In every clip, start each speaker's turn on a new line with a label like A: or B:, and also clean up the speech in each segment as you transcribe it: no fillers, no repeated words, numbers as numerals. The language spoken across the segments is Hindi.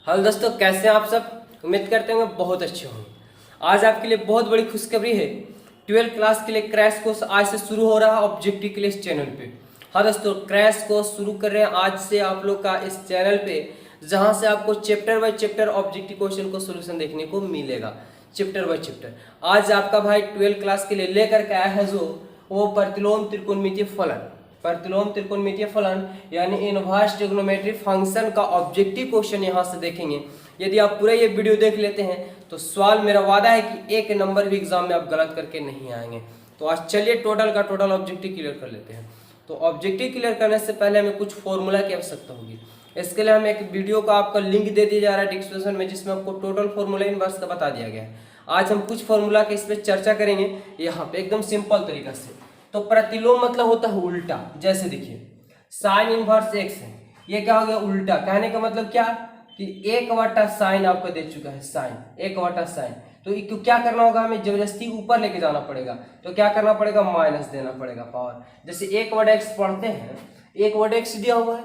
A: हेलो दोस्तों, कैसे हैं आप सब। उम्मीद करते हैं बहुत अच्छे होंगे। आज आपके लिए बहुत बड़ी खुशखबरी है। 12th क्लास के लिए क्रैश कोर्स आज से शुरू हो रहा है ऑब्जेक्टिव के लिए इस चैनल पे। हाँ दोस्तों, क्रैश कोर्स शुरू कर रहे हैं आज से आप लोग का इस चैनल पे, जहां से आपको chapter by chapter objective question को सोल्यूशन देखने को मिलेगा। चैप्टर बाय चैप्टर आज आपका भाई 12th क्लास के लिए लेकर के आया है, जो वो प्रतिलोम त्रिकोणमितीय फलन, प्रतिलोम त्रिकोणमितीय फलन यानी इनवर्स ट्रिग्नोमेट्री फंक्शन का ऑब्जेक्टिव क्वेश्चन यहां से देखेंगे। यदि आप पूरा ये वीडियो देख लेते हैं तो सवाल मेरा वादा है कि एक नंबर भी एग्जाम में आप गलत करके नहीं आएंगे। तो आज चलिए टोटल का टोटल ऑब्जेक्टिव क्लियर कर लेते हैं। तो ऑब्जेक्टिव क्लियर करने से पहले हमें कुछ फॉर्मूला की आवश्यकता होगी। इसके लिए हमें एक वीडियो का आपका लिंक दे दिया जा रहा है डिस्क्रिप्शन में, जिसमें आपको टोटल फॉर्मूला इनवर्स का बता दिया गया है। आज हम कुछ फॉर्मूला के इस पर चर्चा करेंगे यहाँ पे एकदम सिंपल तरीका से। तो प्रतिलोम मतलब होता है उल्टा। जैसे देखिए साइन इनवर्स एक्स है, ये क्या हो गया उल्टा। कहने का मतलब क्या कि 1/sin साइन आपको दे चुका है, साइन 1/sin साइन। तो क्या करना होगा, हमें जबरदस्ती ऊपर लेके जाना पड़ेगा। तो क्या करना पड़ेगा, माइनस देना पड़ेगा पावर। जैसे 1/x पढ़ते हैं, 1/x दिया हुआ है,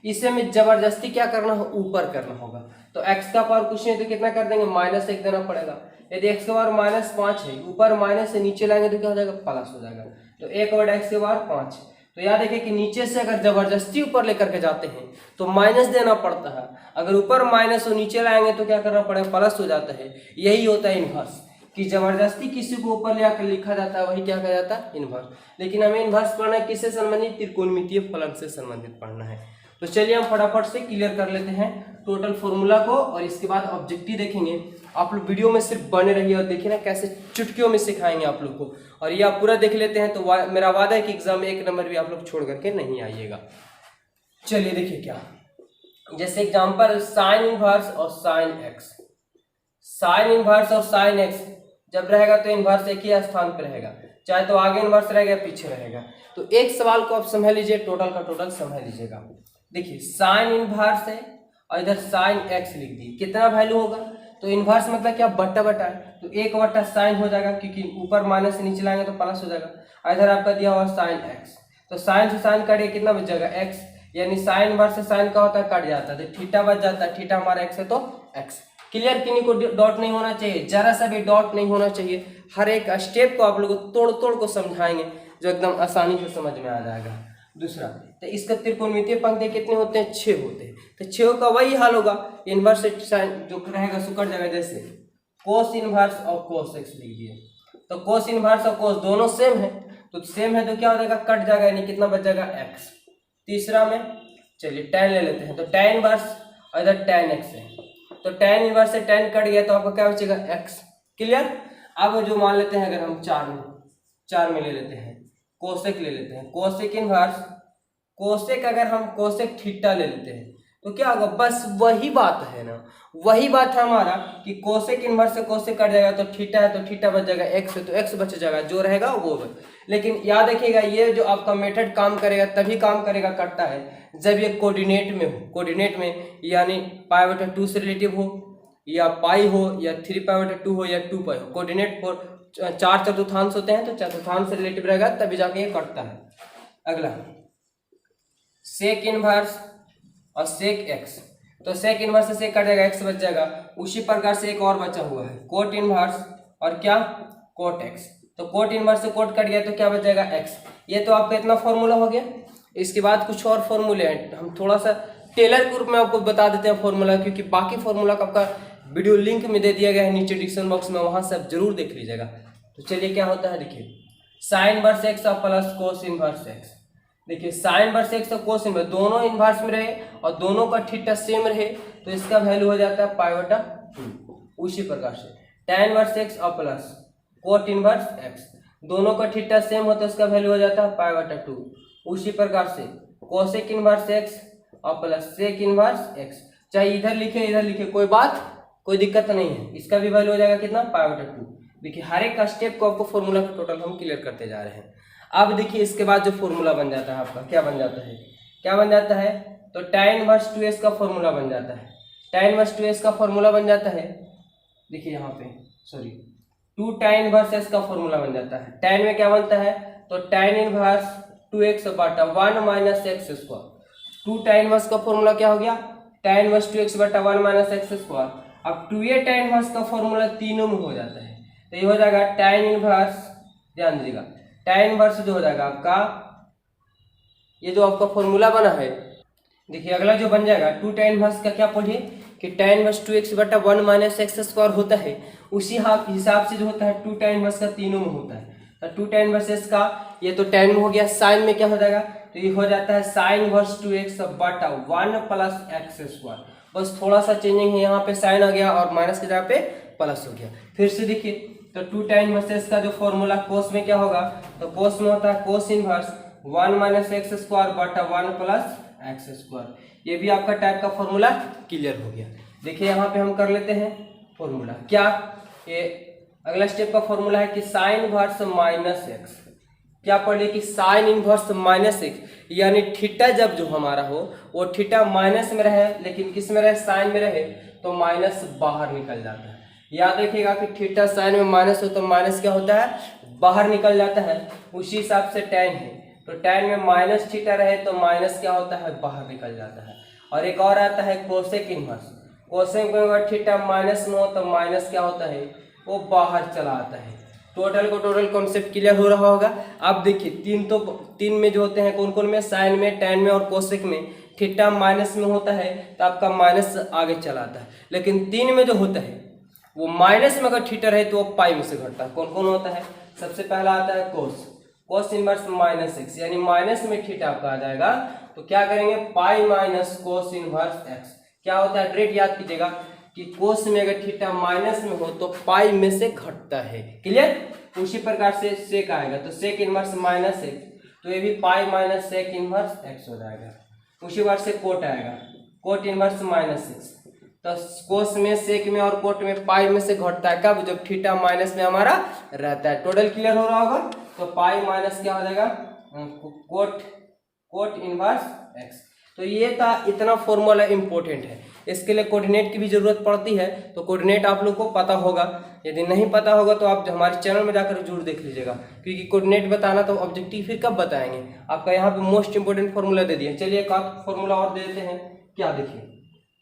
A: इसे हमें जबरदस्ती क्या करना है, ऊपर करना होगा। तो x का पावर कुछ नहीं तो कितना कर देंगे, -1 देना पड़ेगा। यदि x का पावर -5 है, ऊपर माइनस से नीचे लाएंगे तो क्या हो जाएगा, प्लस हो जाएगा। तो 1/x के पावर 5। तो याद रखिए कि नीचे से अगर जबरदस्ती ऊपर लेकर के जाते हैं तो माइनस देना पड़ता है। अगर ऊपर माइनस और नीचे लाएंगे तो क्या करना पड़ेगा, प्लस हो जाता है। यही होता है इनवर्स, कि जबरदस्ती किसी को ऊपर ले आकर लिखा जाता है, वही क्या कहा जाता है, इनवर्स। लेकिन हमें इनवर्स पढ़ना है किससे संबंधित, त्रिकोणमितीय फलन से संबंधित पढ़ना है। तो चलिए हम फटाफट से क्लियर कर लेते हैं टोटल फॉर्मूला को, और इसके बाद ऑब्जेक्टिव देखेंगे। आप लोग वीडियो में सिर्फ बने रहिए और देखिए ना कैसे चुटकियों में सिखाएंगे आप लोग को। और ये आप पूरा देख लेते हैं तो मेरा वादा है कि एग्जाम में एक नंबर भी आप लोग छोड़ करके नहीं आइएगा। चलिए देखिए क्या, जैसे एग्जांपल साइन इनवर्स और साइन एक्स। साइन इनवर्स और साइन एक्स जब रहेगा तो इनवर्स एक ही स्थान पर रहेगा, चाहे तो आगे इनवर्स रहेगा पीछे रहेगा। तो एक सवाल को आप समझ लीजिए, टोटल का टोटल समझ लीजिएगा। देखिए साइन इनवर्स है और इधर साइन एक्स लिख दिए, कितना वैल्यू होगा, तो इनवर्स मतलब क्या, बट्टा बटा है। तो 1/sin हो जाएगा, क्योंकि ऊपर माइनस से नीचे लाएंगे तो प्लस हो जाएगा। इधर आपका दिया हुआ साइन एक्स, तो साइन से साइन कटिए कितना बच जाएगा, एक्स। यानी साइन इनवर्स से साइन का होता है, कट जाता है तो थीटा बच जाता है। थीटा हमारा एक्स है तो एक्स। क्लियर, किन्हीं को डॉट नहीं होना चाहिए, जरा सा भी डॉट नहीं होना चाहिए। हर एक स्टेप को आप लोग तोड़ तोड़ को समझाएंगे जो एकदम आसानी से समझ में आ जाएगा। दूसरा, तो इसका त्रिकोणमितीय पंक्ति कितने होते हैं, 6 होते हैं। तो 6 का वही हाल होगा, इनवर्स साइन जो रहेगा सो कट जाएगा। जैसे कोस इनवर्स और कोस एक्स लिख दिए, तो कोस इनवर्स और कोस दोनों सेम है, तो सेम है तो क्या हो जाएगा, कट जाएगा, यानी कितना बच जाएगा, एक्स। तीसरा में चलिए tan ले लेते हैं, तो tan इनवर्स और इधर tan x है, तो tan इनवर्स से tan कट गया तो आपको क्या बचेगा, x। क्लियर। अब जो मान लेते हैं, अगर हम 4 में ले लेते हैं, कोसेक ले लेते हैं, कोसेक इनवर्स, कोसेक अगर हम कोसेक थीटा ले लेते हैं तो क्या होगा, बस वही बात है ना, वही बात है हमारा कि कोसेक इनवर्स से कोसेक कट जाएगा तो थीटा है तो थीटा बच जाएगा, एक्स है तो एक्स बच जाएगा, जो रहेगा वो बच। लेकिन याद रखिएगा ये जो आपका मेथड काम करेगा तभी काम करेगा करता है जब ये कोऑर्डिनेट में हो। कोऑर्डिनेट में यानी π/2 से रिलेटिव हो, या पाई हो, या 3π/2 हो, या 2π हो। कोऑर्डिनेट पर 4 चतुर्थांश होते हैं तो चतुर्थांश से रिलेटिव रहेगा तभी जाके ये कटता है। अगला सेक इनवर्स और सेक एक्स, तो सेक इनवर्स से सेक कट जाएगा, एक्स बच जाएगा। उसी प्रकार से एक और बचा हुआ है कोट इनवर्स और क्या, कोट एक्स। तो कोट इनवर्स से कोट कट गया तो क्या बच जाएगा, एक्स। ये तो आपका इतना फॉर्मूला हो गया। इसके बाद कुछ और फॉर्मूले हैं, हम थोड़ा सा टेलर के रूप में आपको बता देते हैं फॉर्मूला, क्योंकि बाकी फॉर्मूला का आपका वीडियो लिंक में दे दिया गया है नीचे डिस्क्रिप्शन बॉक्स में, वहां से आप जरूर देख लीजिएगा। तो चलिए क्या होता है, देखिए साइन इनवर्स एक्स और प्लस कोस इनवर्स एक्स। देखिए साइन इनवर्स एक्स और कोस इनवर्स दोनों इनवर्स में रहे और दोनों का थीटा सेम रहे तो इसका वैल्यू हो जाता है π/2। उसी प्रकार से tan इनवर्स एक्स और प्लस कोट इनवर्स एक्स, दोनों का थीटा सेम होता है, इसका वैल्यू हो जाता है π/2। उसी प्रकार से कोसेक इनवर्स एक्स और प्लस सेक इनवर्स एक्स, चाहे इधर लिखे कोई बात, कोई दिक्कत नहीं है, इसका भी वैल्यू हो जाएगा कितना, π/2। देखिए हर एक का स्टेप को आपको फॉर्मूला का टोटल हम क्लियर करते जा रहे हैं। अब देखिए इसके बाद जो फॉर्मूला बन जाता है आपका, क्या बन जाता है, तो tan इनवर्स 2s का फॉर्मूला बन जाता है। tan इनवर्स 2s का फॉर्मूला बन जाता है, देखिए यहाँ पे 2 tan इनवर्स s का फॉर्मूला बन जाता है। tan में क्या बनता है, तो tan inverse 2x/1 - x²। 2 tan inverse का फॉर्मूला क्या हो गया, tan इनवर्स 2x बटा 1 माइनस एक्स स्क्वायर। अब 2a tan इनवर्स का फॉर्मूला तीनों में हो जाता है, तो ये हो जाएगा tan इनवर्स, ध्यान दीजिएगा tan इनवर्स जो हो जाएगा आपका, ये जो आपका फॉर्मूला बना है, देखिए अगला जो बन जाएगा 2 tan इनवर्स का क्या पढ़िए कि tan इनवर्स 2x बटा 1 माइनस एक्स स्क्वायर होता है, उसी हिसाब से जो होता है 2 tan इनवर्स का तीनों में होता है। तो 2 tan इनवर्स का ये तो tan में हो गया, साइन में क्या हो जाएगा, तो ये हो जाता है साइन इनवर्स 2x बटा 1 प्लस एक्स स्क्वायर। बस थोड़ा सा चेंजिंग है, यहाँ पे साइन आ गया और माइनस की जगह पे प्लस हो गया। फिर से देखिए तो 2 tan इनवर्स का जो फॉर्मूला कोस में क्या होगा, तो कोस में होता है cos inverse 1 minus X square बटा 1 प्लस एक्स स्क्वायर। ये भी आपका टाइप का फॉर्मूला क्लियर हो गया। देखिए यहाँ पे हम कर लेते हैं फॉर्मूला क्या, ये अगला स्टेप का फॉर्मूला है कि साइन इनवर्स माइनस एक्स, क्या पढ़ लिया कि साइन इनवर्स माइनस एक्स, यानी थीटा जब जो हमारा हो वो थीटा माइनस में रहे, लेकिन किस में रहे, साइन में रहे, तो माइनस बाहर निकल जाता है। याद रखिएगा कि थीटा साइन में माइनस हो तो माइनस क्या होता है, बाहर निकल जाता है। उसी हिसाब से tan है, तो tan में माइनस थीटा रहे तो माइनस क्या होता है, बाहर निकल जाता है। और एक और आता है कोसेक इनवर्स, कोसेक में अगर थीटा माइनस में हो तो माइनस क्या होता है, वो बाहर चला आता है। टोटल को टोटल कॉन्सेप्ट क्लियर हो रहा होगा। अब देखिए तीन में जो होते हैं कौन कौन में, साइन में, tan में और कोसेक में थीटा माइनस में होता है तो आपका माइनस आगे चला आता है, लेकिन 3 में जो होता है वो माइनस में अगर थीटा रहे तो वो पाई में से घटता है। कौन कौन होता है, सबसे पहला आता है कोस इनवर्स माइनस एक्स, यानी माइनस में थीटा आपका आ जाएगा, तो क्या करेंगे pi minus cos inverse x. क्या होता है, डायरेक्ट याद कीजिएगा कि कोस में अगर थीटा माइनस में हो तो पाई में से घटता है, क्लियर। उसी प्रकार से सेक आएगा तो सेक इनवर्स माइनस एक्स, तो ये भी pi minus sec inverse X हो जाएगा। उसी बार से कोट आएगा, कोट इनवर्स माइनस एक्स, तो कोस में, सेक में और कोट में पाई में से घटता है कब, जब थीटा माइनस में हमारा रहता है। टोटल क्लियर हो रहा होगा, तो पाई माइनस क्या हो जाएगा, कोट इनवर्स एक्स। तो ये था, इतना फॉर्मूला इंपॉर्टेंट है, इसके लिए कोऑर्डिनेट की भी जरूरत पड़ती है, तो कोऑर्डिनेट आप लोग को पता होगा। यदि नहीं पता होगा तो आप हमारे चैनल में जाकर जरूर देख लीजिएगा, क्योंकि कोऑर्डिनेट बताना तो ऑब्जेक्टिव फिर कब बताएंगे, आपका यहाँ पे मोस्ट इंपोर्टेंट फॉर्मूला दे दिया। चलिए एक आप फॉर्मूला और दे देते हैं, क्या देखिए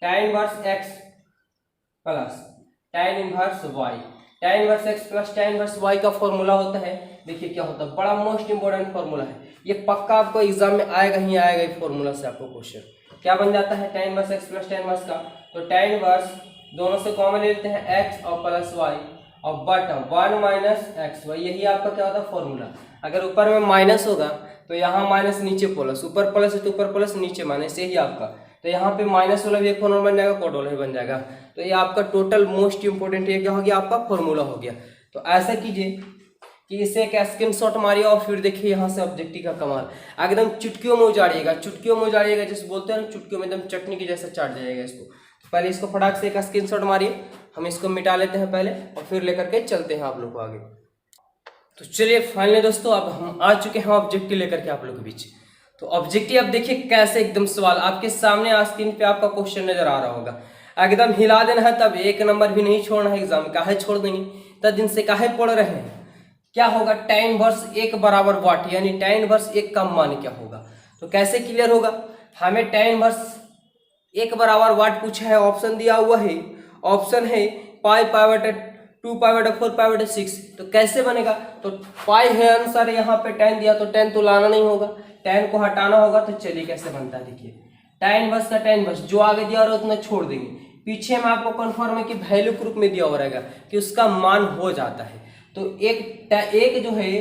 A: tan inverse x plus tan inverse y, tan inverse x plus tan inverse y का फॉर्मूला होता है, देखिए क्या होता है, बड़ा मोस्ट इंपोर्टेंट फॉर्मूला है, ये पक्का आपको एग्जाम में आएगा ही आएगा। इस फॉर्मूला से आपको क्वेश्चन क्या बन जाता है, tan inverse x plus tan inverse का, तो tan इनवर्स दोनों से कॉमन ले लेते हैं x और प्लस y और बटा 1 माइनस एक्स वाई, यही आपका क्या होता है फॉर्मूला। अगर ऊपर में माइनस होगा तो यहाँ माइनस नीचे प्लस, ऊपर प्लस है तो ऊपर प्लस नीचे माइनस, यही आपका, तो यहाँ पे माइनस वाला भी एक फॉर्मूला बन जाएगा, कोट वाला भी बन जाएगा। तो ये आपका टोटल मोस्ट इंपोर्टेंट ये क्या हो गया, आपका फॉर्मूला हो गया। तो ऐसा कीजिए कि इसे एक स्क्रीनशॉट मारिए और फिर देखिए यहाँ से ऑब्जेक्टिव का कमाल, एकदम चुटकियों में उजाड़िएगा, चुटकियों में उजाड़िएगा, जैसे बोलते हैं ना चुटकियों में एकदम चटनी की जैसा चाट जाएगा इसको। तो पहले इसको फटाक से एक स्क्रीनशॉट मारिए, हम इसको मिटा लेते हैं पहले और फिर लेकर के चलते हैं आप लोग को आगे। तो चलिए फाइनली दोस्तों अब हम आ चुके हैं ऑब्जेक्टिव लेकर के आप लोग के बीच। तो ऑब्जेक्टिव अब देखिए कैसे एकदम सवाल आपके सामने आज स्क्रीन पे आपका क्वेश्चन नजर आ रहा होगा, एकदम हिला देना है, तब एक नंबर भी नहीं छोड़ना है एग्जाम, काहे छोड़ देंगे, तब दिन से काहे पढ़ रहे हैं। क्या होगा, tan इनवर्स 1 बराबर वाट, यानी tan इनवर्स 1 का मान क्या होगा। तो कैसे क्लियर होगा, हमें tan इनवर्स 1 बराबर वाट पूछा है, ऑप्शन दिया हुआ है, ऑप्शन है पाई पाई बटा 2 पाई बटा 4 पाई बटा 6, तो कैसे बनेगा, तो पाई है आंसर, यहाँ पे tan दिया तो tan तो लाना नहीं होगा, tan को हटाना होगा। तो चलिए कैसे बनता है, देखिए tan इनवर्स का tan इनवर्स जो आगे दिया और उतना छोड़ देंगे, पीछे में आपको कन्फर्म है कि वैल्यू ग्रुप में दिया हुआ रहेगा कि उसका मान हो जाता है। तो एक जो है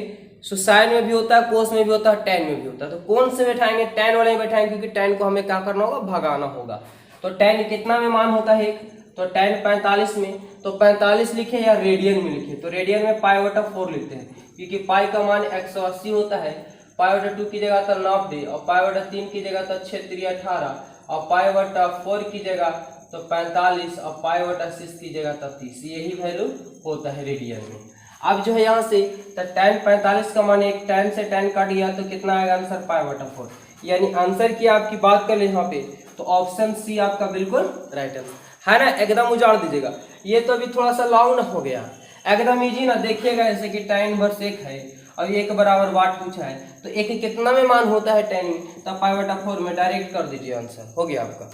A: साइन में भी होता है, कोस में भी होता है, tan में भी होता है, तो कौन से बैठाएंगे, tan वाले में बैठाएंगे, क्योंकि tan को हमें क्या करना होगा, भगाना होगा। तो tan कितना में मान होता है, तो tan 45 में, तो 45 लिखे या रेडियन में लिखे, तो रेडियन में पाई बटा 4 लिखते हैं, क्योंकि पाई का मान 180 होता है, पाई बटा 2 की जगह तो 90 और पाई बटा 3 की जगह तो 6 3 18 और पाई बटा 4 की जगह तो 45 और पाई बटा 6 की जगह तो 30, यही वैल्यू होता है रेडियन में। अब जो है यहाँ से तो tan 45 का मान एक tan से tan काट गया तो कितना आएगा आंसर, पाई बटा 4, यानी आंसर की आपकी बात कर ले यहाँ पे तो ऑप्शन सी आपका बिल्कुल राइट आंसर है ना, एकदम उजाड़ दीजिएगा। ये तो अभी थोड़ा सा लाउन हो गया, एकदम इजी ना, देखिएगा जैसे कि tan इनवर्स 1 है और 1 बराबर वाट पूछा है, तो 1 कितना में मान होता है tan में, तो पाई बटा 4 में डायरेक्ट कर दीजिए, आंसर हो गया आपका।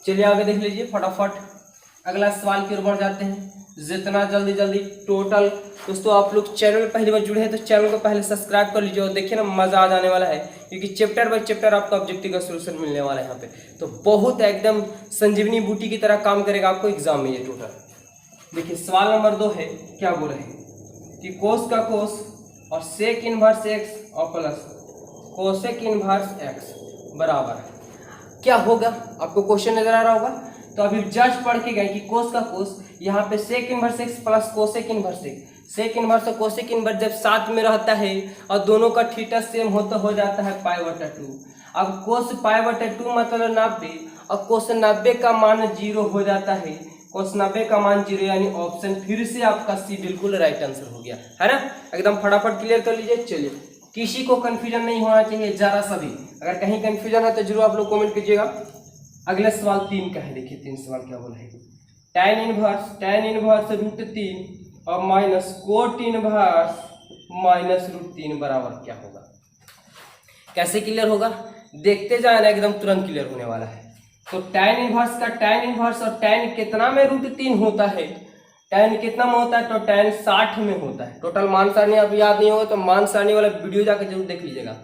A: चलिए आगे देख लीजिए फटाफट, अगला सवाल की ओर बढ़ जाते हैं। जितना जल्दी जल्दी टोटल दोस्तों आप लोग चैनल में पहली बार जुड़े हैं तो चैनल को पहले सब्सक्राइब कर लीजिए और देखिए ना मजा आ जाने वाला है, क्योंकि चैप्टर बाय चैप्टर आपको ऑब्जेक्टिव का सोल्यूशन मिलने वाला है यहाँ पे। तो बहुत एकदम संजीवनी बूटी की तरह काम करेगा आपको एग्जाम में ये टोटल। देखिए सवाल नंबर 2 है, क्या बोला है कि कोस का कोस और सेक इनवर्स एक्स और प्लस कोसेक इनवर्स एक्स बराबर क्या होगा। आपको क्वेश्चन नजर आ रहा होगा। तो अभी जस्ट पढ़ के गए कि कोस का कोस यहाँ पे sec inverse X plus cosec inverse X, sec inverse और कोसेक इनवर्स जब साथ में रहता है और दोनों का थीटा सेम होता हो जाता है π/2। अब कोस π/2 मतलब 90 और कोस 90 का मान 0 हो जाता है, कोस 90 का मान 0, यानी ऑप्शन फिर से आपका सी बिल्कुल राइट आंसर हो गया है ना। एकदम फटाफट क्लियर कर लीजिए। चलिए किसी को कंफ्यूजन नहीं होना चाहिए जरा सा भी, अगर कहीं कंफ्यूजन है तो जरूर आप लोग कमेंट कीजिएगा। अगले सवाल 3 का है, देखिए 3 सवाल क्या बोला है। tan इनवर्स √3 और माइनस कोट इनवर्स माइनस √3 बराबर क्या होगा। कैसे क्लियर होगा देखते जाना, एकदम तुरंत क्लियर होने वाला है। तो tan इनवर्स का tan इनवर्स और tan कितना में √3 होता है, tan कितना में होता है तो tan 60 में होता है। टोटल मान सारणी आप याद नहीं होगा तो मान सारणी वाला वीडियो जाकर जरूर देख लीजिएगा,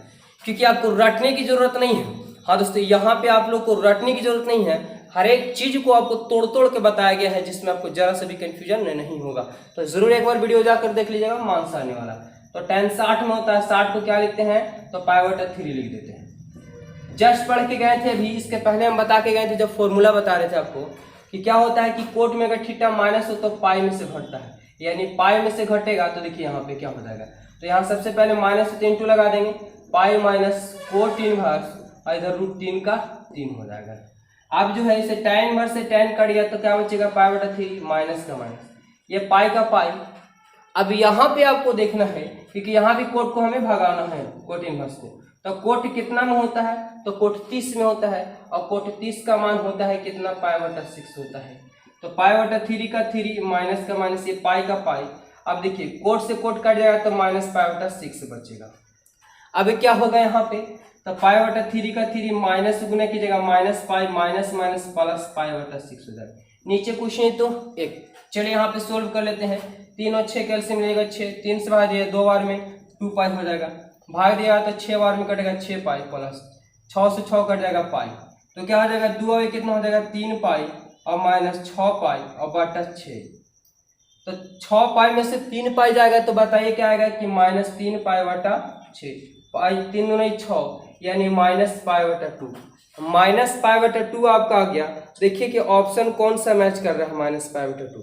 A: क्योंकि आपको रटने की जरूरत नहीं है। हाँ दोस्तों यहाँ पे आप लोग को रटने की जरूरत नहीं है, हर एक चीज को आपको तोड़ तोड़ के बताया गया है जिसमें आपको जरा सा भी कंफ्यूजन नहीं होगा। तो जरूर एक बार वीडियो जाकर देख लीजिएगा मान सारणी वाला। तो tan 60 में होता है, 60 को क्या लिखते हैं तो π/3 लिख देते हैं। जस्ट पढ़ के गए थे अभी, इसके पहले हम बता के गए थे जब फॉर्मूला बता रहे थे आपको कि क्या होता है कि कोट में अगर थीटा माइनस हो तो पाई में से घटता है, यानी पाई में से घटेगा तो देखिए यहाँ पे क्या हो जाएगा। तो यहाँ सबसे पहले माइनस से 3 लगा देंगे, पाई माइनस कोट इनवर्स और इधर √3 का 3 हो जाएगा। अब जो है इसे tan इनवर्स से tan कट गया तो क्या बचेगा π/3 माइनस का माइनस, ये पाई का पाई। अब यहाँ पे आपको देखना है क्योंकि यहाँ भी कोट को हमें भगाना है कोट इनवर्स को। तो कोट कितना में होता है तो कोट 30 में होता है और कोट 30 का मान होता है कितना π/6 होता है। तो π/3 का 3 माइनस का माइनस, ये पाई का पाई। अब देखिए कोट से कोट कट जाएगा तो माइनस π/6 बचेगा। अब क्या होगा यहाँ पे तो π/3 का 3 माइनस गुना कीजिएगा minus pi minus minus plus π/6 हो जाएगा। नीचे कुछ नहीं तो 1। चलिए यहाँ पे सोल्व कर लेते हैं। 3 और 6 कैल्सियम मिलेगा 6, 3 से भाग दिया 2 बार में 2 पाई हो जाएगा, भाग दिया तो 6 बार में कटेगा 6 पाई प्लस 6 से 6 कट जाएगा पाई। तो क्या हो जाएगा 2 और कितना हो जाएगा 3 पाई और माइनस 6 पाई और बटा 6। तो 6 पाई में से 3 पाई जाएगा तो बताइए क्या आएगा कि -3 पाई बटा 6, पाई 3 दूनी 6 यानी -π/2। -π/2 आपका आ गया। देखिए कि ऑप्शन कौन सा मैच कर रहा है -π/2,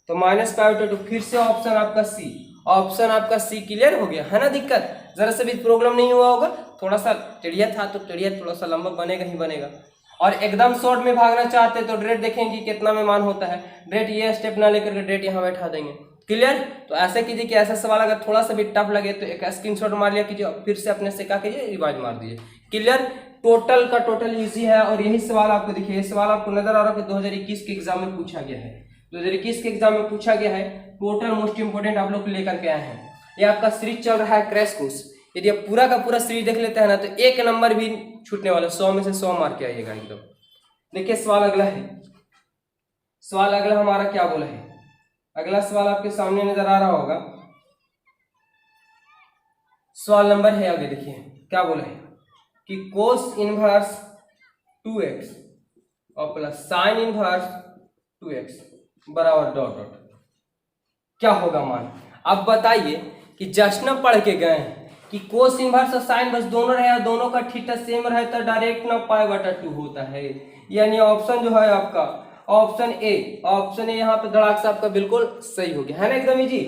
A: तो -π/2 फिर से ऑप्शन आपका सी, ऑप्शन आपका सी क्लियर हो गया है ना। दिक्कत जरा से भी प्रॉब्लम नहीं हुआ होगा, थोड़ा सा टेढ़िया था तो टेढ़िया थोड़ा सा लंबा बनेगा ही बनेगा। और एकदम शॉर्ट में भागना चाहते तो डायरेक्ट देखेंगे कितना में मान होता है, डायरेक्ट ये स्टेप ना लेकर के डायरेक्ट यहाँ बैठा देंगे। क्लियर। तो ऐसा कीजिए कि ऐसा सवाल अगर थोड़ा सा भी टफ लगे तो एक स्क्रीनशॉट मार लिया कीजिए, फिर से अपने से क्या कीजिए रिवाइज मार दीजिए। क्लियर। टोटल का टोटल इजी है और यही सवाल आपको देखिए, ये सवाल आपको नजर आ रहा है कि 2021 के एग्जाम में पूछा गया है, 2021 के एग्जाम में पूछा गया है। टोटल मोस्ट इंपोर्टेंट आप लोग लेकर के आए हैं। ये आपका सीरीज चल रहा है क्रैश कोर्स, यदि आप पूरा का पूरा सीरीज देख लेते हैं ना तो 1 नंबर भी छूटने वाला, 100 में से 100 मार्क के आइएगा एकदम। देखिए सवाल अगला है, सवाल अगला हमारा क्या बोला है। अगला सवाल आपके सामने नजर आ रहा होगा, सवाल नंबर है आगे देखिए क्या बोला है कि कोस इनवर्स 2x और प्लस साइन इनवर्स 2x बराबर डॉट डॉट क्या होगा मान। अब बताइए कि जस्ट न पढ़ के गए हैं कि कोस इनवर्स और साइन इनवर्स दोनों रहे और दोनों का थीटा सेम रहे तो डायरेक्ट ना π/2 होता है, यानी ऑप्शन जो है आपका ऑप्शन ए, ऑप्शन ए यहाँ पे धड़ाक से आपका बिल्कुल सही हो गया है ना, एकदम इजी।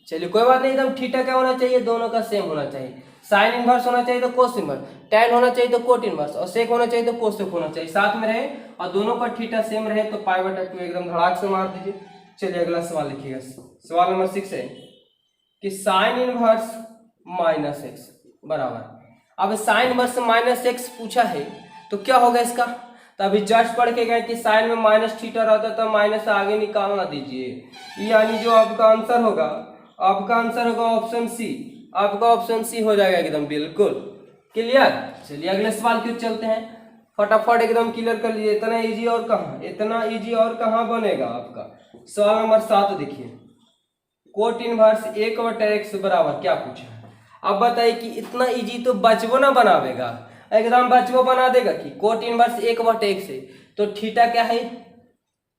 A: चलिए कोई बात नहीं, एकदम थीटा क्या होना चाहिए, दोनों का सेम होना चाहिए। साइन इनवर्स होना चाहिए तो कोस इनवर्स, टैन होना चाहिए तो कोट इनवर्स और सेक होना चाहिए तो कोसेक होना चाहिए, साथ में रहे और दोनों का थीटा सेम रहे तो π/2 एकदम धड़ाक से मार दीजिए। चलिए अगला सवाल लिखिएगा, सवाल नंबर 6 है कि साइन इनवर्स -x बराबर। अब साइन इनवर्स -x पूछा है तो क्या होगा इसका, तो अभी जस्ट पढ़ के गए कि साइन में माइनस थीटा रहता तो माइनस आगे निकालना दीजिए, यानी जो आपका आंसर होगा, आपका आंसर होगा ऑप्शन सी, आपका ऑप्शन सी हो जाएगा एकदम बिल्कुल क्लियर। चलिए अगले सवाल की ओर चलते हैं। फटाफट एकदम क्लियर कर लीजिए। इतना इजी और कहाँ, इतना इजी और कहाँ बनेगा आपका। सवाल नंबर 7 देखिए, कोट इनवर्स 1/x बराबर क्या पूछा है। अब बताइए कि इतना इजी तो बचबो ना बनावेगा, एकदम बचबो बना देगा कि कोट इनवर्स 1/x है तो थीटा क्या है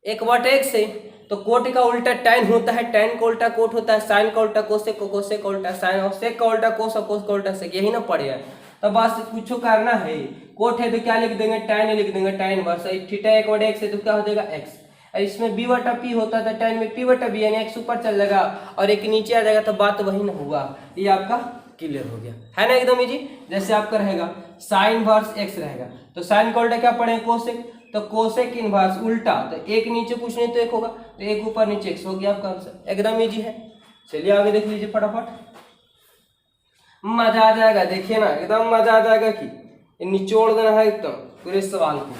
A: 1/x है, तो कोट का उल्टा tan होता है, tan का उल्टा कोट होता है, साइन का उल्टा कोसेक, कोसेक का उल्टा साइन, और सेक का उल्टा कोस, और कोस का उल्टा सेक, यही ना पढ़े है। तो बस कुछ करना है, कोट है तो क्या लिख देंगे tan लिख देंगे, tan इनवर्स थीटा 1/x है तो क्या हो जाएगा x, इसमें b/p होता था, tan में p/b यानी x ऊपर चल जाएगा और एक नीचे आ जाएगा, तो बात वही ना होगा। ये आपका क्लियर हो गया है ना, एकदम इजी। जैसे आपका रहेगा साइन इनवर्स x रहेगा तो साइन का उल्टा क्या पढ़े कोसेक, तो कोसेक इनवर्स उल्टा, तो एक नीचे कुछ नहीं तो एक होगा, तो एक ऊपर नीचे x हो गया आपका आंसर, एकदम इजी है। चलिए आगे देख लीजिए फटाफट, मजा आ जाएगा, देखिए ना एकदम मजा आ जाएगा कि निचोड़ देना है एकदम पूरे सवाल को।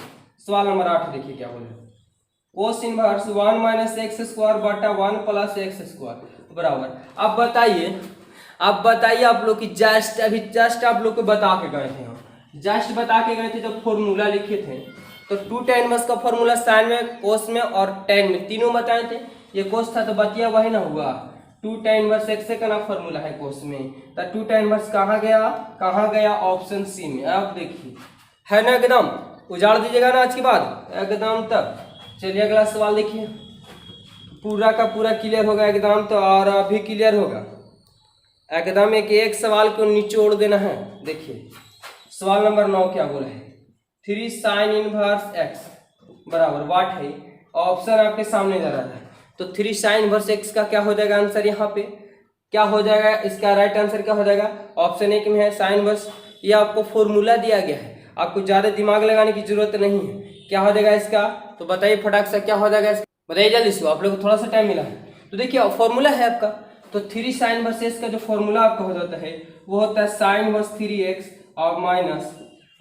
A: सवाल नंबर 8 देखिए क्या बोले, कोस इनवर्स 1 - x² बटा 1 + x² बराबर। अब बताइए आप लोग की जस्ट आप लोग को बता के गए थे, हम जस्ट बता के गए थे जब फॉर्मूला लिखे थे, तो 2 tan इनवर्स का फॉर्मूला साइन में, कोस में और tan में तीनों बताए थे। ये कोस था तो बतिया वही ना हुआ, 2 tan इनवर्स x का ना फॉर्मूला है कोस में, तो 2 tan इनवर्स कहाँ गया ऑप्शन सी में। अब देखिए है ना, एकदम उजाड़ दीजिएगा ना आज के बाद एकदम तक। चलिए अगला सवाल देखिए, पूरा का पूरा क्लियर होगा एकदम, तो और अभी क्लियर होगा एकदम, एक सवाल को निचोड़ देना है। देखिए सवाल नंबर 9 क्या बोला है, 3 sin इनवर्स x बराबर वाट है, ऑप्शन आपके सामने जा रहा है, तो 3 sin इनवर्स x का क्या हो जाएगा आंसर, यहाँ पे क्या हो जाएगा, इसका राइट आंसर क्या हो जाएगा, ऑप्शन 1 में है साइन इनवर्स। ये आपको फॉर्मूला दिया गया है, आपको ज्यादा दिमाग लगाने की जरूरत नहीं है। क्या हो जाएगा इसका, तो बताइए फटाक से क्या हो जाएगा इसका, बताइए जल्दी से, आप लोग को थोड़ा सा टाइम मिला है। तो देखिए फॉर्मूला है आपका, तो 3 sin इनवर्स x का जो फॉर्मूला आपका हो जाता है वो होता है sin इनवर्स 3x और माइनस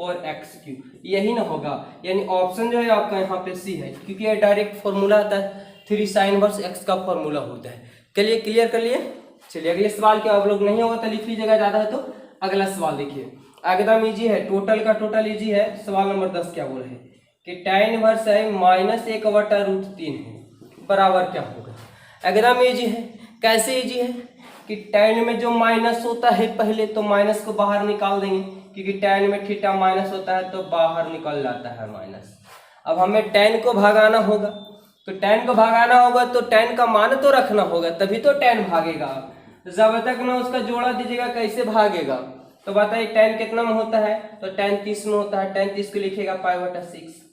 A: 4x³, यही ना होगा, यानी ऑप्शन जो है आपका यहाँ पे सी है, क्योंकि ये डायरेक्ट फॉर्मूला आता है, 3 sin इनवर्स x का फॉर्मूला होता है। चलिए क्लियर कर लिए। चलिए अगले सवाल के आप लोग नहीं होगा तो लिख लीजिएगा, ज्यादा है तो अगला सवाल देखिए, एकदम इजी है, टोटल का टोटल इजी है। सवाल नंबर 10 क्या बोला है कि tan इनवर्स है -1/√3 है बराबर क्या होगा, एकदम इजी है। कैसे इजी है कि tan में जो माइनस होता है पहले तो माइनस को बाहर निकाल देंगे, क्योंकि tan में थीटा माइनस होता है तो बाहर निकल जाता है माइनस। अब हमें tan को भगाना होगा, तो tan को भगाना होगा तो tan का मान तो रखना होगा, तभी तो tan भागेगा। जब तक ना उसका जोड़ा दीजिएगा कैसे भागेगा। तो बताइए tan कितना में होता है, तो tan 30 में होता है, tan 30 को लिखेगा π/6।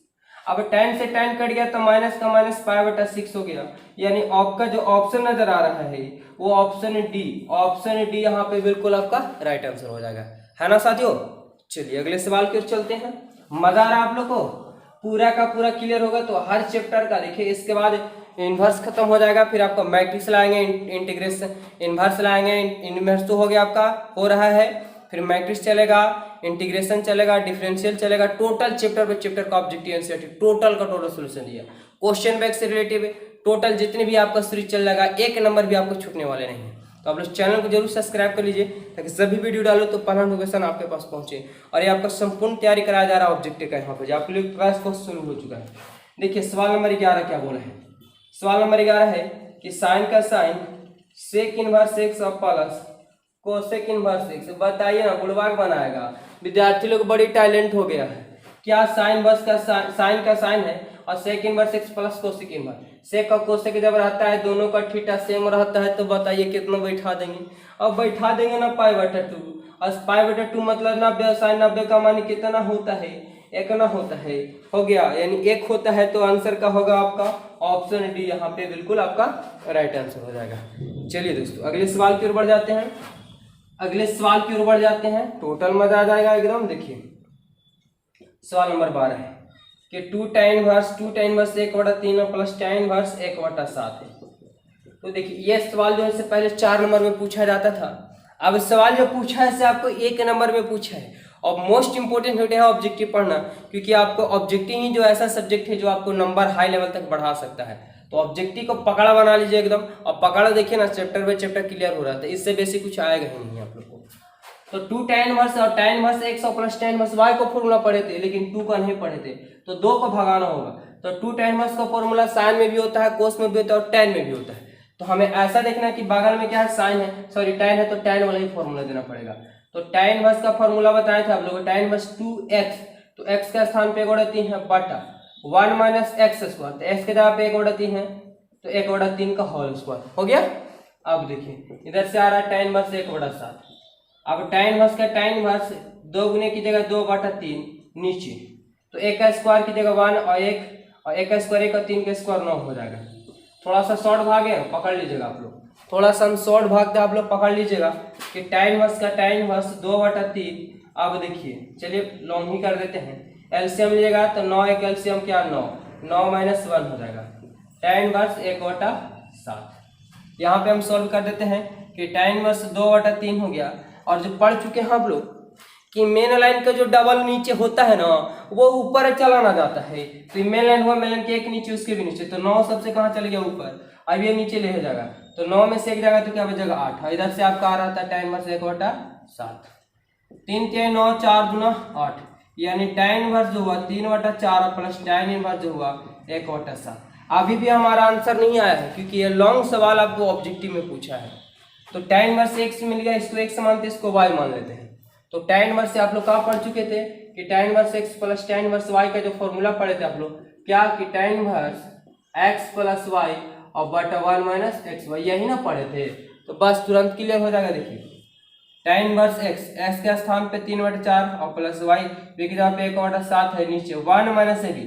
A: अब tan से tan कट गया तो माइनस का माइनस π/6 हो गया, यानी आपका जो ऑप्शन नजर आ रहा है वो ऑप्शन डी यहाँ पे बिल्कुल आपका राइट आंसर हो जाएगा, है ना साथियों। चलिए अगले सवाल की ओर चलते हैं। मजा आ रहा है आप लोग को, पूरा का पूरा क्लियर होगा तो हर चैप्टर का देखिए, इसके बाद इन्वर्स खत्म हो जाएगा, फिर आपका मैट्रिक्स लाएंगे, इंटीग्रेशन इन्वर्स लाएंगे, इन्वर्स तो हो गया आपका हो रहा है, फिर मैट्रिक्स चलेगा, इंटीग्रेशन चलेगा, डिफरेंशियल चलेगा, टोटल चैप्टर पे चैप्टर का ऑब्जेक्टिव एनसीईआरटी टोटल का टोटल सोल्यूशन दिया, क्वेश्चन बैंक से रिलेटिव टोटल जितने भी आपका सीरीज चल जाएगा, एक नंबर भी आपको छूटने वाले नहीं है। तो आप लोग चैनल को जरूर सब्सक्राइब कर लीजिए ताकि सभी वीडियो डालो तो पहला नोटिफिकेशन आपके पास पहुंचे। और ये आपका संपूर्ण तैयारी कराया जा रहा है ऑब्जेक्टिव का, यहाँ पे आपके लिए क्लास कोर्स शुरू हो चुका है। देखिए सवाल नंबर 11 क्या बोला है, सवाल नंबर 11 है कि साइन का साइन सेक इनवर्स एक्स और प्लस कोसेक इनवर्स एक्स, बताइए ना, बुलवाग बनाएगा। विद्यार्थी लोग बड़ी टैलेंट हो गया है, क्या साइन इनवर्स का साइन का साइन है और sec inverse X plus cosec inverse, sec और कोसेक जब रहता है दोनों का थीटा सेम रहता है, तो बताइए कितना बैठा देंगे। अब बैठा देंगे ना π/2, और π/2 मतलब 90, साइन 90 का मान कितना होता है, 1 ना होता है, हो गया, यानी 1 होता है, तो आंसर का होगा आपका ऑप्शन डी, यहाँ पे बिल्कुल आपका राइट आंसर हो जाएगा। चलिए दोस्तों अगले सवाल की ओर बढ़ जाते हैं, टोटल मजा आ जाएगा एकदम। देखिए सवाल नंबर 12 है कि 2 tan inverse 1/3 plus tan inverse 1/7 है। तो देखिए ये सवाल जो है पहले 4 नंबर में पूछा जाता था, अब सवाल जो पूछा है इसे आपको 1 नंबर में पूछा है। और मोस्ट इंपोर्टेंट होता है ऑब्जेक्टिव पढ़ना, क्योंकि आपको ऑब्जेक्टिव ही जो ऐसा सब्जेक्ट है जो आपको नंबर हाई लेवल तक बढ़ा सकता है। तो ऑब्जेक्टिव को पकड़ा बना लीजिए एकदम, और पकड़ा देखिए ना, चैप्टर बाय चैप्टर क्लियर हो रहा था, इससे बेसिक कुछ आएगा ही नहीं आप लोग को। तो 2 tan इनवर्स और tan इनवर्स x और प्लस tan इनवर्स y को फॉर्मूला पढ़े थे, लेकिन 2 का नहीं पढ़े थे, तो 2 को भगाना होगा। तो 2 tan इनवर्स का फॉर्मूला साइन में भी होता है, कोस में भी होता है और tan में भी होता है। तो हमें ऐसा देखना है कि बगल में क्या है, साइन है, सॉरी tan है, तो tan वाला ही फॉर्मूला देना पड़ेगा। तो tan इनवर्स का फॉर्मूला बताए थे आप लोग, tan इनवर्स 2x, तो x का स्थान पे 1/3 है बटा 1 माइनस एक्स स्क्वायर, तो x के जगह पे 1/3 है, तो 1/3 का होल स्क्वायर हो गया। अब देखिए इधर से आ रहा है tan इनवर्स 1/7। अब tan इनवर्स का tan इनवर्स 2 गुने की जगह 2/3 नीचे, तो 1 का स्क्वायर की जगह 1 और 1 का स्क्वायर 1 और 3 का स्क्वायर 9 हो जाएगा। थोड़ा सा शॉर्ट भाग है, पकड़ लीजिएगा आप लोग, थोड़ा सा हम शॉर्ट भागते आप लोग पकड़ लीजिएगा कि tan इनवर्स का tan इनवर्स 2/3। अब देखिए चलिए लॉन्ग ही कर देते हैं, एलसीएम लीजिएगा तो 9 एक एलसीएम क्या 9 माइनस 1 हो जाएगा, tan इनवर्स 1/7। यहाँ पे हम सॉल्व कर देते हैं कि tan इनवर्स 2/3 हो गया। और जो पढ़ चुके हैं आप लोग कि मेन लाइन का जो डबल नीचे होता है ना, वो ऊपर चला ना जाता है, तो मेन लाइन हुआ, मेन लाइन के एक नीचे उसके भी नीचे, तो 9 सबसे कहाँ चल गया ऊपर, अब ये नीचे ले जाएगा, तो 9 में से एक जाएगा तो क्या बचेगा 8, और इधर से आपका आ रहा था tan इनवर्स 1/7, 3 3 9 4 गुना 8, यानी tan इनवर्स जो हुआ 3/4 प्लस tan इनवर्स जो हुआ 1/7। अभी भी हमारा आंसर नहीं आया है क्योंकि ये लॉन्ग सवाल आपको ऑब्जेक्टिव में पूछा है। तो tan इनवर्स x मिल गया, इसको x मानते इसको y मान लेते हैं। तो tan इनवर्स से आप लोग कहाँ पढ़ चुके थे कि tan inverse x plus tan inverse y का जो फॉर्मूला पढ़े थे आप लोग, क्या कि tan inverse x plus y और बटा 1 माइनस एक्स वाई, यही ना पढ़े थे। तो बस तुरंत क्लियर हो जाएगा। देखिए tan इनवर्स x के स्थान पे 3/4 और प्लस y b की जगह पे 1/7 है, नीचे 1 माइनस ab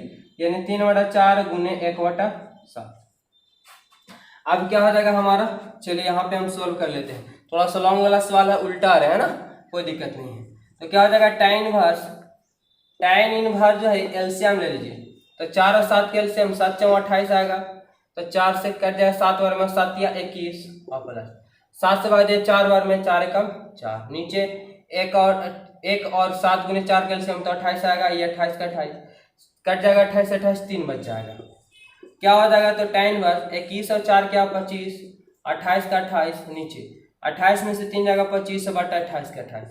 A: यानी 3/4 गुने 1/7। अब क्या हो जाएगा हमारा, चलिए यहाँ पे हम सोल्व कर लेते हैं। थोड़ा सा लॉन्ग वाला सवाल है, उल्टा आ रहा है ना, कोई दिक्कत नहीं है। तो क्या हो जाएगा tan इनवर्स जो है एलसीएम ले लीजिए, तो 4 और 7 के एलसीएम 7 × 28 आएगा, तो 4 से कट जाएगा, 7 बार में 7 या 21 और प्लस 7 से भाग दिया 4 बार में 4 एकम 4, नीचे 1 और 7 गुने 4 के एलसीएम तो 28 आएगा, ये 28 का 28 कट जाएगा, 28 से 28 3 बच जाएगा, क्या हो जाएगा। तो tan इनवर्स 21 और 4 क्या 25, 28 का 28, नीचे 28 में से 3 जाएगा 25 बटा 28 का 28।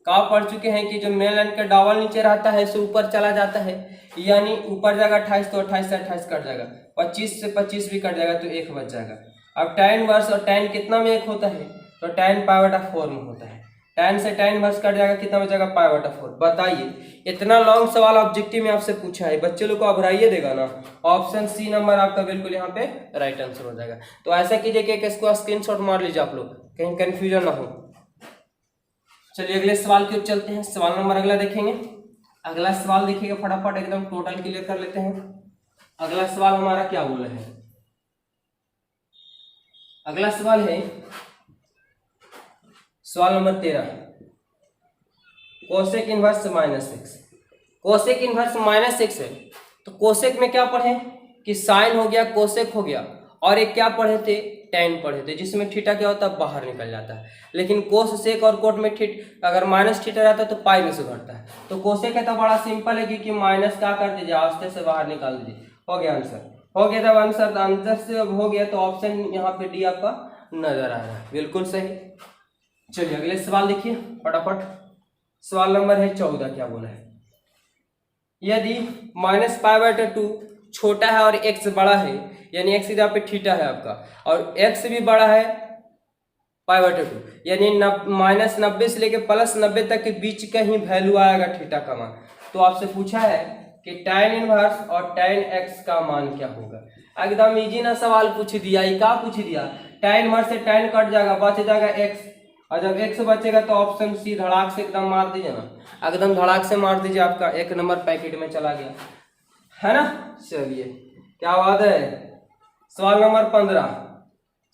A: कहाँ पढ़ चुके हैं कि जो मेन लाइन का डबल नीचे रहता है सो ऊपर चला जाता है, यानी ऊपर जाएगा 28 तो 28 से 28 कट जाएगा, 25 से 25 भी कट जाएगा तो 1 बच जाएगा। अब tan इनवर्स और tan कितना में 1 होता है, तो tan π/4 में होता है, tan से tan इनवर्स कट जाएगा, कितना बचेगा π/4। बताइए इतना लॉन्ग सवाल ऑब्जेक्टिव में आपसे पूछा है, बच्चे लोग को घबराइए देगा ना। ऑप्शन सी नंबर आपका बिल्कुल यहाँ पे राइट आंसर हो जाएगा। तो ऐसा कीजिए कि इसको स्क्रीनशॉट मार लीजिए आप लोग, कहीं कंफ्यूजन ना हो। चलिए अगले सवाल की ओर चलते हैं। सवाल नंबर अगला देखेंगे। अगला सवाल देखिएगा फटाफट एकदम टोटल क्लियर कर लेते हैं। अगला सवाल हमारा क्या बोला है, अगला सवाल है सवाल number 13, cosec inverse -x। Cosec inverse -x है, तो कोसेक में क्या पढ़े कि साइन हो गया, कोसेक हो गया, और एक क्या पढ़े थे tan पढ़े थे, जिसमें थीटा क्या होता है बाहर निकल जाता है। लेकिन कोस सेक और कोट में अगर माइनस थीटा रहता है तो पाई में से घटता है। तो कोसेक है तो बड़ा सिंपल है कि माइनस क्या कर दीजिए, आस्ते से बाहर निकाल दीजिए, हो गया आंसर। हो गया जब आंसर से हो गया तो ऑप्शन यहाँ पे डी आपका नजर आ रहा है, बिल्कुल सही। चलिए अगले सवाल देखिए फटाफट। सवाल नंबर है 14, क्या बोला है, यदि -π/2 छोटा है और x बड़ा है, यानी x की जगह पे थीटा है आपका और x भी बड़ा है π/2, यानी -90 से लेके +90 तक के बीच का ही वैल्यू आएगा थीटा का मान। तो आपसे पूछा है कि tan इनवर्स और tan x का मान क्या होगा। एकदम इजी ना सवाल पूछ दिया, ये क्या पूछ दिया, tan इनवर्स से tan कट जाएगा, बच जाएगा x, और जब x बचेगा तो ऑप्शन सी धड़ाक से एकदम मार दीजिए ना, एकदम धड़ाक से मार दीजिए, आपका 1 नंबर पैकेट में चला गया है ना। चलिए क्या बात है। सवाल नंबर 15,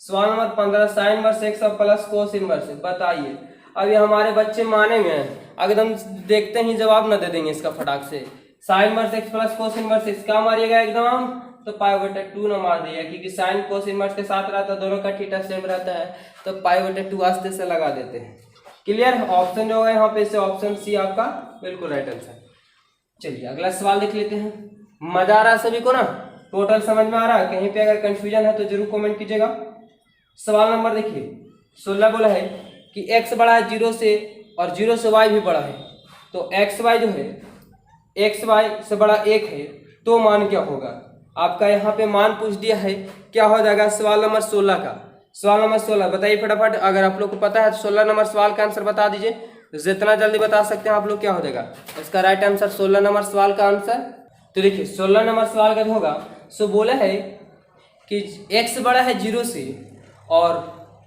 A: सवाल नंबर 15 साइन इनवर्स x और प्लस कोस इनवर्स। बताइए अभी हमारे बच्चे माने में हैं, एकदम देखते ही जवाब न दे देंगे इसका फटाक से। Sine inverse x plus cos inverse x क्या मारिएगा एकदम, तो π/2 न मार दिया, क्योंकि साइन कोस इनवर्स के साथ रहता है, दोनों का थीटा सेम रहता है, तो π/2 आस्ते से लगा देते हैं। क्लियर, ऑप्शन जो है यहाँ पे से ऑप्शन सी आपका बिल्कुल राइट आंसर। चलिए अगला सवाल देख लेते हैं। मजा आ रहा है सभी को ना, टोटल समझ में आ रहा है, कहीं पे अगर कंफ्यूजन है तो जरूर कमेंट कीजिएगा। सवाल नंबर देखिए 16 बोला है कि x बड़ा है 0 से और 0 से y भी बड़ा है, तो एक्स वाई जो है एक्स वाई से बड़ा 1 है, तो मान क्या होगा? आपका यहाँ पे मान पूछ दिया है, क्या हो जाएगा सवाल नंबर 16 का। सवाल नंबर 16 बताइए फटाफट, अगर आप लोग को पता है तो 16 नंबर सवाल का आंसर बता दीजिए, जितना जल्दी बता सकते हैं आप लोग क्या हो जाएगा इसका राइट आंसर 16 नंबर सवाल का आंसर। तो देखिए 16 नंबर सवाल का जो होगा सो बोला है कि x बड़ा है 0 से और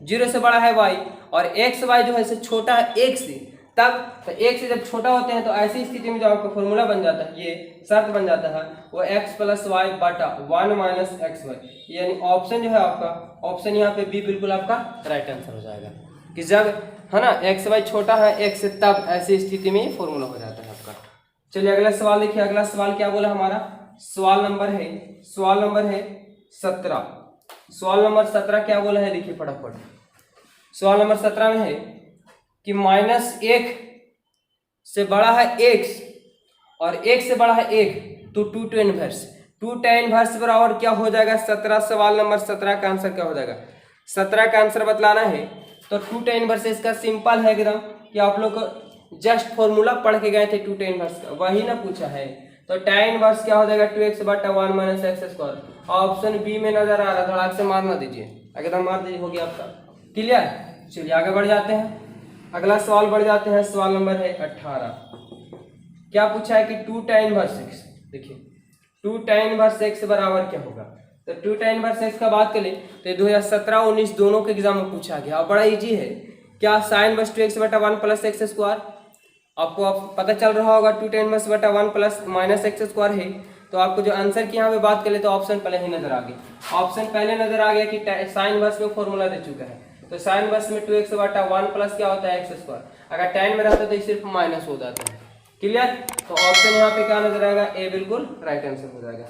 A: 0 से बड़ा है y और एक्स वाई जो है इसे छोटा है 1 से, तब तो 1 से जब छोटा होते हैं तो ऐसी स्थिति में जो आपका फॉर्मूला बन जाता है, ये शर्त बन जाता है वो x प्लस वाई बटा 1 माइनस एक्स वाई, यानी ऑप्शन जो है आपका ऑप्शन यहाँ पे बी बिल्कुल आपका राइट आंसर हो जाएगा कि जब है ना एक्स वाई छोटा है 1 से तब ऐसी स्थिति में ये फॉर्मूला हो जाता है आपका। चलिए अगला सवाल देखिए, अगला सवाल क्या बोला हमारा, सवाल नंबर है 17। सवाल नंबर 17 क्या बोला है देखिए फटाफट। सवाल नंबर 17 में है कि -1 से बड़ा है x और 1 से बड़ा है 1, तो 2 tan इनवर्स। 2 tan इनवर्स बराबर क्या हो जाएगा 17। सवाल नंबर 17 का आंसर क्या हो जाएगा, 17 का आंसर बतलाना है तो 2 tan इनवर्स इसका सिंपल है एकदम कि आप लोग को जस्ट फॉर्मूला पढ़ के गए थे 2 tan इनवर्स का, वही ना पूछा है। तो tan इनवर्स क्या हो जाएगा 2x बटा 1 minus X square. Option B में नजर आ रहा है, धड़ाक से मारना दीजिए, एकदम मार दीजिए, हो गया आपका क्लियर। चलिए आगे बढ़ जाते हैं, अगला सवाल बढ़ जाते हैं। सवाल नंबर है 18। क्या पूछा है कि 2 tan इनवर्स x, देखिए 2 tan इनवर्स x बराबर क्या होगा। तो 2 tan इनवर्स x का बात करें तो 2017-19 दोनों के एग्जाम में पूछा गया और बड़ा इजी है। क्या साइन इनवर्स 2x बटा 1 प्लस एक्स स्क्वायर, आपको पता चल रहा होगा 2 tan इनवर्स बटा 1 प्लस माइनस एक्स स्क्वायर है, तो आपको जो आंसर की यहाँ पे बात करें तो ऑप्शन पहले ही नजर आ गया। ऑप्शन पहले नजर आ गया कि साइन इनवर्स में फॉर्मूला दे चुका है, तो साइन इनवर्स में 2x बटा 1 प्लस क्या होता है एक्स स्क्वायर, अगर tan में रहता तो ये सिर्फ माइनस हो जाता है, क्लियर। तो ऑप्शन यहाँ पे क्या नजर आएगा, ए बिल्कुल राइट आंसर हो जाएगा।